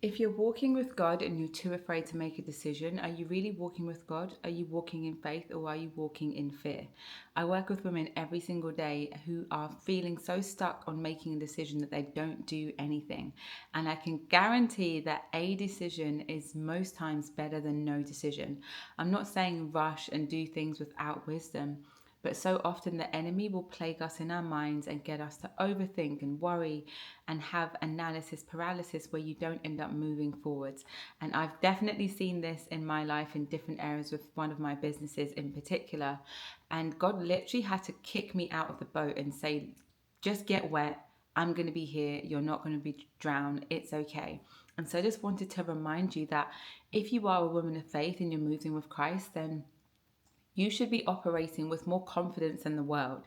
If you're walking with God and you're too afraid to make a decision, are you really walking with God? Are you walking in faith or are you walking in fear? I work with women every single day who are feeling so stuck on making a decision that they don't do anything. And I can guarantee that a decision is most times better than no decision. I'm not saying rush and do things without wisdom. But so often the enemy will plague us in our minds and get us to overthink and worry and have analysis paralysis where you don't end up moving forwards. And I've definitely seen this in my life in different areas with one of my businesses in particular. And God literally had to kick me out of the boat and say, just get wet. I'm going to be here. You're not going to be drowned. It's okay. And so I just wanted to remind you that if you are a woman of faith and you're moving with Christ, then you should be operating with more confidence than the world.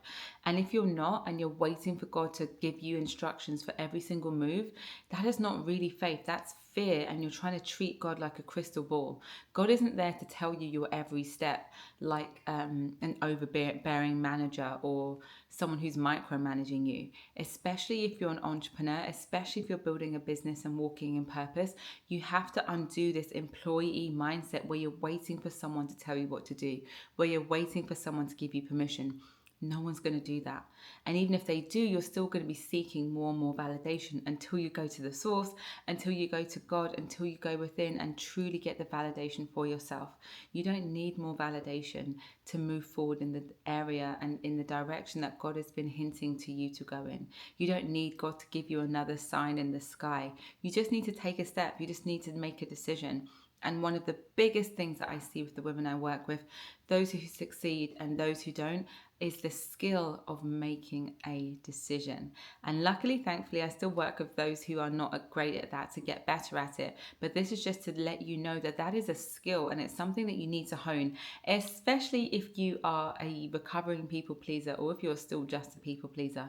And if you're not, and you're waiting for God to give you instructions for every single move, that is not really faith. That's fear. And you're trying to treat God like a crystal ball. God isn't there to tell you your every step like an overbearing manager or someone who's micromanaging you. Especially if you're an entrepreneur, especially if you're building a business and walking in purpose, you have to undo this employee mindset where you're waiting for someone to tell you what to do, where you're waiting for someone to give you permission. No one's going to do that. And even if they do, you're still going to be seeking more and more validation until you go to the source, until you go to God, until you go within and truly get the validation for yourself. You don't need more validation to move forward in the area and in the direction that God has been hinting to you to go in. You don't need God to give you another sign in the sky. You just need to take a step. You just need to make a decision. And one of the biggest things that I see with the women I work with, those who succeed and those who don't, is the skill of making a decision. And luckily, thankfully, I still work with those who are not great at that to get better at it. But this is just to let you know that that is a skill and it's something that you need to hone, especially if you are a recovering people pleaser or if you're still just a people pleaser.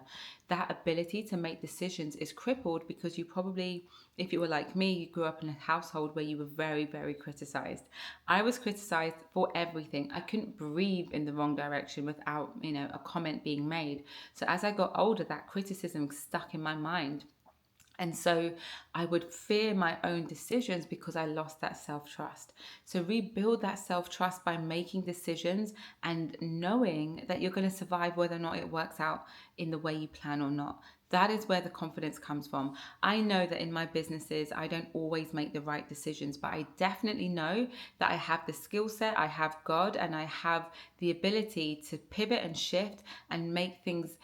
That ability to make decisions is crippled because you probably, if you were like me, you grew up in a household where you were very, very criticized. I was criticized for everything. I couldn't breathe in the wrong direction without, a comment being made. So as I got older, that criticism stuck in my mind. And so I would fear my own decisions because I lost that self-trust. So rebuild that self-trust by making decisions and knowing that you're going to survive whether or not it works out in the way you plan or not. That is where the confidence comes from. I know that in my businesses, I don't always make the right decisions, but I definitely know that I have the skill set, I have God, and I have the ability to pivot and shift and make things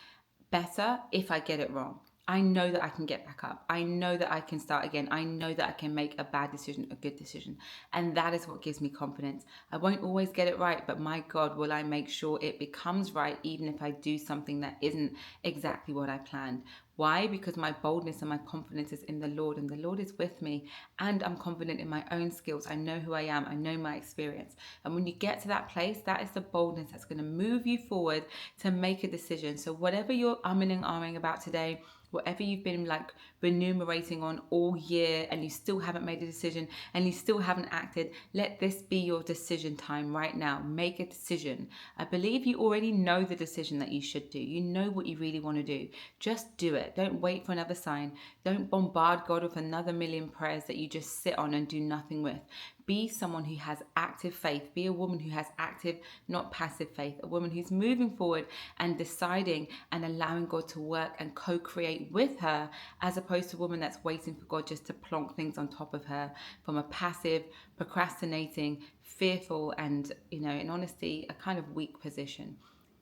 better if I get it wrong. I know that I can get back up. I know that I can start again. I know that I can make a bad decision, a good decision. And that is what gives me confidence. I won't always get it right, but my God, will I make sure it becomes right even if I do something that isn't exactly what I planned. Why? Because my boldness and my confidence is in the Lord, and the Lord is with me, and I'm confident in my own skills. I know who I am. I know my experience. And when you get to that place, that is the boldness that's going to move you forward to make a decision. So whatever you're umming and ahhing about today, whatever you've been like renumerating on all year and you still haven't made a decision and you still haven't acted, let this be your decision time right now. Make a decision. I believe you already know the decision that you should do. You know what you really want to do. Just do it. Don't wait for another sign. Don't bombard God with another million prayers that you just sit on and do nothing with. Be someone who has active faith. Be a woman who has active, not passive faith. A woman who's moving forward and deciding and allowing God to work and co-create with her, as opposed to a woman that's waiting for God just to plonk things on top of her from a passive, procrastinating, fearful, and, in honesty, a kind of weak position.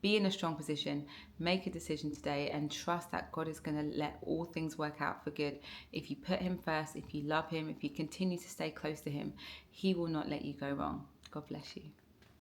Be in a strong position, make a decision today, and trust that God is going to let all things work out for good. If you put Him first, if you love Him, if you continue to stay close to Him, He will not let you go wrong. God bless you.